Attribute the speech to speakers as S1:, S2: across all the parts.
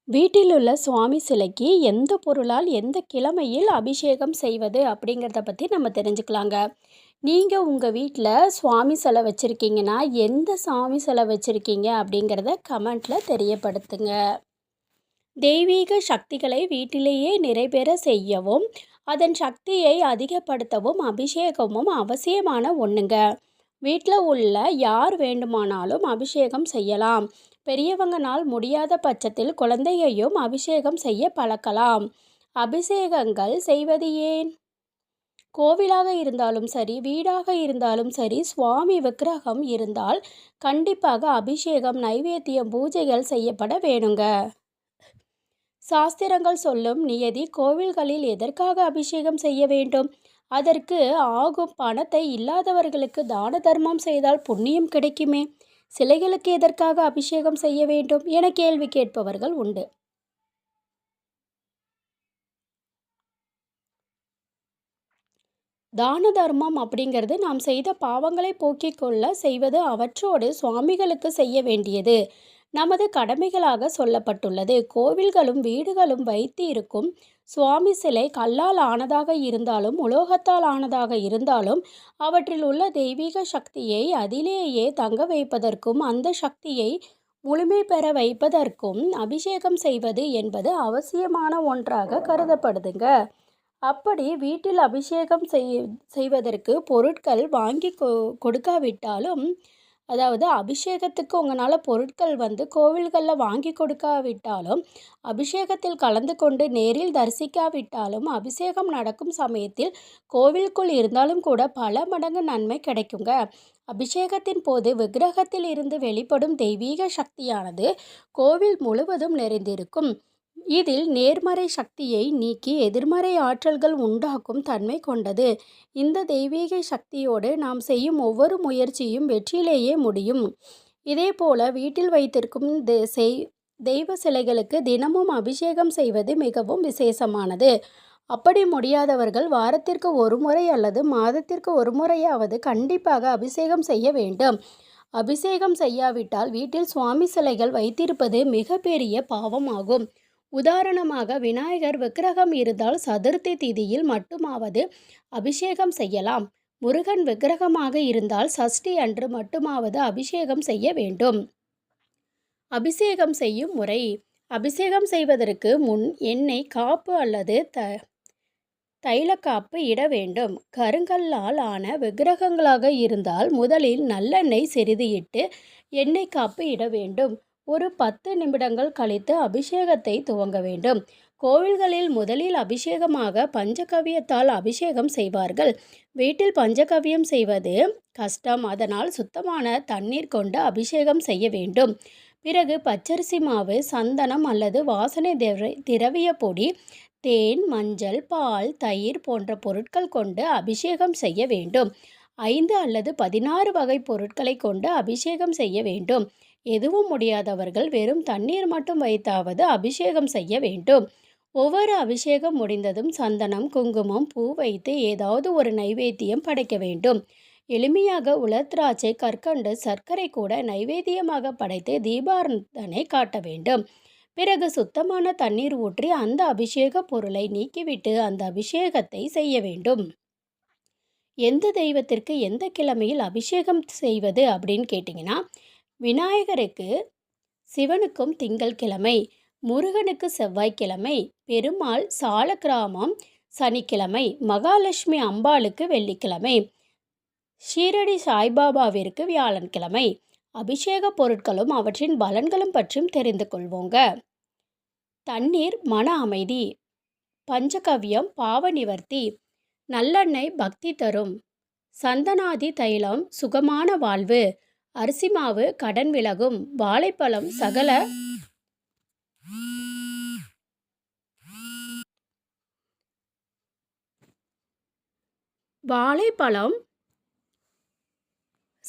S1: வீட்டிலுள்ள சுவாமி சிலைக்கு எந்த பொருளால் எந்த கிழமையில் அபிஷேகம் செய்வது அப்படிங்கிறத பற்றி நம்ம தெரிஞ்சுக்கலாங்க. நீங்கள் உங்கள் வீட்டில் சுவாமி சிலை வச்சுருக்கீங்கன்னா எந்த சாமி சிலை வச்சுருக்கீங்க அப்படிங்கிறத கமெண்ட்டில் தெரியப்படுத்துங்க. தெய்வீக சக்திகளை வீட்டிலேயே நிறைவேற செய்யவும் அதன் சக்தியை அதிகப்படுத்தவும் அபிஷேகமும் அவசியமான ஒன்றுங்க. வீட்டில் உள்ள யார் வேண்டுமானாலும் அபிஷேகம் செய்யலாம். பெரியவங்கனால் முடியாத பட்சத்தில் குழந்தையையும் அபிஷேகம் செய்ய பழக்கலாம். அபிஷேகங்கள் செய்வது ஏன்? கோவிலாக இருந்தாலும் சரி, வீடாக இருந்தாலும் சரி, சுவாமி விக்கிரகம் இருந்தால் கண்டிப்பாக அபிஷேகம், நைவேத்தியம், பூஜைகள் செய்யப்பட வேணுங்க. சாஸ்திரங்கள் சொல்லும் நியதி கோவில்களில் எதற்காக அபிஷேகம் செய்ய வேண்டும்? அதற்கு ஆகும் பணத்தை இல்லாதவர்களுக்கு தான தர்மம் செய்தால் புண்ணியம் கிடைக்குமே. சிலைகளுக்கு எதற்காக அபிஷேகம் செய்ய வேண்டும் என கேள்வி கேட்பவர்கள் உண்டு. தான தர்மம் அப்படிங்கிறது நாம் செய்த பாவங்களை போக்கிக் கொள்ள செய்வது. அவற்றோடு சுவாமிகளுக்கு செய்ய வேண்டியது நமது கடமைகளாக சொல்லப்பட்டுள்ளது. கோவில்களும் வீடுகளும் வைத்து இருக்கும் சுவாமி சிலை கல்லால் ஆனதாக இருந்தாலும் உலோகத்தால் ஆனதாக இருந்தாலும் அவற்றில் உள்ள தெய்வீக சக்தியை அதிலேயே தங்க வைப்பதற்கும் அந்த சக்தியை முழுமை பெற வைப்பதற்கும் அபிஷேகம் செய்வது என்பது அவசியமான ஒன்றாக கருதப்படுதுங்க. அப்படி வீட்டில் அபிஷேகம் செய்வதற்கு பொருட்கள் வாங்கி கொடுக்காவிட்டாலும், அதாவது அபிஷேகத்துக்கு உங்களால் பொருட்கள் கோவில்களில் வாங்கி கொடுக்காவிட்டாலும், அபிஷேகத்தில் கலந்து கொண்டு நேரில் தரிசிக்காவிட்டாலும், அபிஷேகம் நடக்கும் சமயத்தில் கோவிலுக்குள் இருந்தாலும் கூட பல மடங்கு நன்மை கிடைக்குங்க. அபிஷேகத்தின் போது விக்கிரகத்தில் இருந்து வெளிப்படும் தெய்வீக சக்தியானது கோவில் முழுவதும் நிறைந்திருக்கும். இதில் நேர்மறை சக்தியை நீக்கி எதிர்மறை ஆற்றல்கள் உண்டாக்கும் தன்மை கொண்டது. இந்த தெய்வீக சக்தியோடு நாம் செய்யும் ஒவ்வொரு முயற்சியும் வெற்றியிலேயே முடியும். இதேபோல வீட்டில் வைத்திருக்கும் தெய்வ சிலைகளுக்கு தினமும் அபிஷேகம் செய்வது மிகவும் விசேஷமானது. அப்படி முடியாதவர்கள் வாரத்திற்கு ஒரு முறை அல்லது மாதத்திற்கு ஒரு முறையாவது கண்டிப்பாக அபிஷேகம் செய்ய வேண்டும். அபிஷேகம் செய்யாவிட்டால் வீட்டில் சுவாமி சிலைகள் வைத்திருப்பது மிகப்பெரிய பாவமாகும். உதாரணமாக விநாயகர் விக்கிரகம் இருந்தால் சதுர்த்தி திதியில் மட்டுமாவது அபிஷேகம் செய்யலாம். முருகன் விக்கிரகமாக இருந்தால் சஷ்டி அன்று மட்டுமாவது அபிஷேகம் செய்ய வேண்டும். அபிஷேகம் செய்யும் முறை: அபிஷேகம் செய்வதற்கு முன் எண்ணெய் காப்பு அல்லது தைலக்காப்பு இட வேண்டும். கருங்கல்லால் ஆன விக்கிரகங்களாக இருந்தால் முதலில் நல்லெண்ணெய் சிறிது இட்டு எண்ணெய் காப்பு இட வேண்டும். ஒரு 10 நிமிடங்கள் கழித்து அபிஷேகத்தை துவங்க வேண்டும். கோவில்களில் முதலில் அபிஷேகமாக பஞ்சகவ்யத்தால் அபிஷேகம் செய்வார்கள். வீட்டில் பஞ்சகவ்யம் செய்வது கஷ்டம். அதனால் சுத்தமான தண்ணீர் கொண்டு அபிஷேகம் செய்ய வேண்டும். பிறகு பச்சரிசி மாவு, சந்தனம் அல்லது வாசனை திரவிய பொடி, தேன், மஞ்சள், பால், தயிர் போன்ற பொருட்கள் கொண்டு அபிஷேகம் செய்ய வேண்டும். 5 அல்லது 16 வகை பொருட்களை கொண்டு அபிஷேகம் செய்ய வேண்டும். எதுவும் முடியாதவர்கள் வெறும் தண்ணீர் மட்டும் வைத்தாவது அபிஷேகம் செய்ய வேண்டும். ஒவ்வொரு அபிஷேகம் முடிந்ததும் சந்தனம், குங்குமம், பூ வைத்து ஏதாவது ஒரு நைவேத்தியம் படைக்க வேண்டும். எளிமையாக உலர் திராட்சை, கற்கண்டு, சர்க்கரை கூட நைவேத்தியமாக படைத்து தீபாராதனை காட்ட வேண்டும். பிறகு சுத்தமான தண்ணீர் ஊற்றி அந்த அபிஷேக பொருளை நீக்கிவிட்டு அந்த அபிஷேகத்தை செய்ய வேண்டும். எந்த தெய்வத்திற்கு எந்த கிழமையில் அபிஷேகம் செய்வது அப்படின்னு கேட்டிங்கன்னா, விநாயகருக்கு சிவனுக்கும் திங்கள் கிழமை, முருகனுக்கு செவ்வாய்க்கிழமை, பெருமாள் சாலக்கிராமம் சனிக்கிழமை, மகாலட்சுமி அம்பாளுக்கு வெள்ளிக்கிழமை, ஷீரடி சாய்பாபாவிற்கு வியாழன்கிழமை. அபிஷேக பொருட்களும் அவற்றின் பலன்களும் பற்றியும் தெரிந்து கொள்வோங்க. தண்ணீர் மன அமைதி, பஞ்சகவ்யம் பாவ நிவர்த்தி, நல்லெண்ணெய் பக்தி தரும், சந்தனாதி தைலம் சுகமான வாழ்வு, அரிசி மாவு கடன் விலகும், வாழைப்பழம்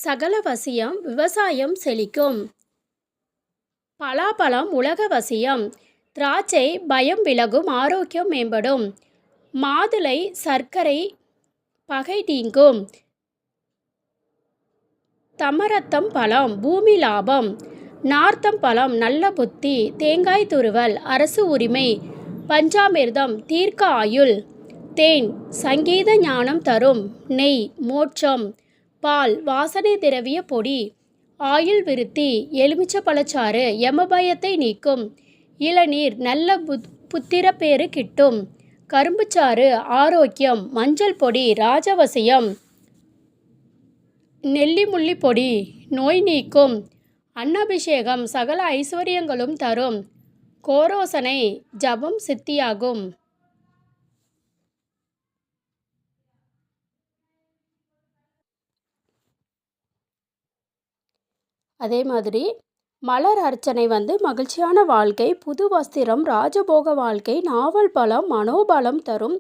S1: சகல வசியம், விவசாயம் செழிக்கும், பலாப்பழம் உலக வசியம், திராட்சை பயம் விலகும், ஆரோக்கியம் மேம்படும், மாதுளை சர்க்கரை பகை நீங்கும், தமரத்தம் பழம் பூமி லாபம், நார்த்தம் பழம், நல்ல புத்தி, தேங்காய் துருவல், அரசு உரிமை, பஞ்சாமிர்தம், தீர்க்க ஆயுள், தேன், சங்கீத ஞானம் தரும், நெய், மோட்சம், பால், வாசனை திரவிய பொடி, ஆயுள் விருத்தி, எலுமிச்ச பழச்சாறு, யமபயத்தை நீக்கும், இளநீர், நல்ல புத்திரப்பேறு கிட்டும், கரும்புச்சாறு, ஆரோக்கியம், மஞ்சள் பொடி, ராஜவசியம், நெல்லிமுள்ளி பொடி, நோய் நீக்கும், அன்னாபிஷேகம், சகல ஐஸ்வர்யங்களும் தரும், கோரோசனை, ஜபம் சித்தியாகும். அதே மாதிரி மலர் அர்ச்சனை மகிழ்ச்சியான வாழ்க்கை, புது வஸ்திரம், ராஜபோக வாழ்க்கை, நாவல் பழம் மனோபலம் தரும்,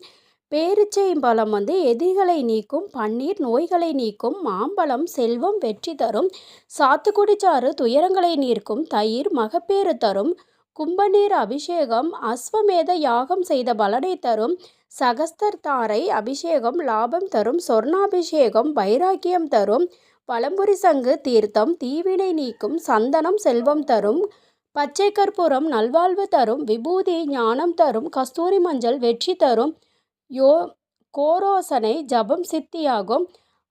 S1: பேரிச்சை பழம் எதிரிகளை நீக்கும், பன்னீர் நோய்களை நீக்கும், மாம்பழம் செல்வம் வெற்றி தரும், சாத்துக்குடி சாறு துயரங்களை நீக்கும், தயிர் மகப்பேறு தரும், கும்பநீர் அபிஷேகம் அஸ்வமேத யாகம் செய்த பலனை தரும், சகஸ்தர் தாரை அபிஷேகம் லாபம் தரும், சொர்ணாபிஷேகம் வைராக்கியம் தரும், பழம்புரி சங்கு தீர்த்தம் தீவினை நீக்கும், சந்தனம் செல்வம் தரும், பச்சை கற்பூரம் நல்வாழ்வு தரும், விபூதி ஞானம் தரும், கஸ்தூரி மஞ்சள் வெற்றி தரும், கோரோசனை ஜபம் சித்தியாகும்,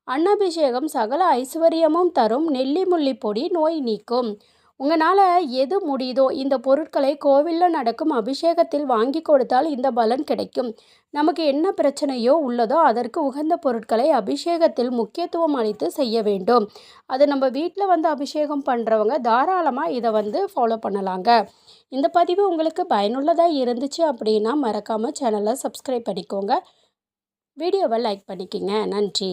S1: அன்னபிஷேகம் சகல ஐஸ்வர்யமும் தரும், நெல்லிமுள்ளி பொடி நோய் நீக்கும். உங்களால் எது முடியுதோ இந்த பொருட்களை கோவிலில் நடக்கும் அபிஷேகத்தில் வாங்கி கொடுத்தால் இந்த பலன் கிடைக்கும். நமக்கு என்ன பிரச்சனையோ உள்ளதோ அதற்கு உகந்த பொருட்களை அபிஷேகத்தில் முக்கியத்துவம் அளித்து செய்ய வேண்டும். அது நம்ம வீட்டில் அபிஷேகம் பண்ணுறவங்க தாராளமாக இதை ஃபாலோ பண்ணலாங்க. இந்த பதிவு உங்களுக்கு பயனுள்ளதாக இருந்துச்சு அப்படின்னா மறக்காமல் சேனலை சப்ஸ்கிரைப் பண்ணிக்கோங்க. வீடியோவை லைக் பண்ணிக்கோங்க. நன்றி.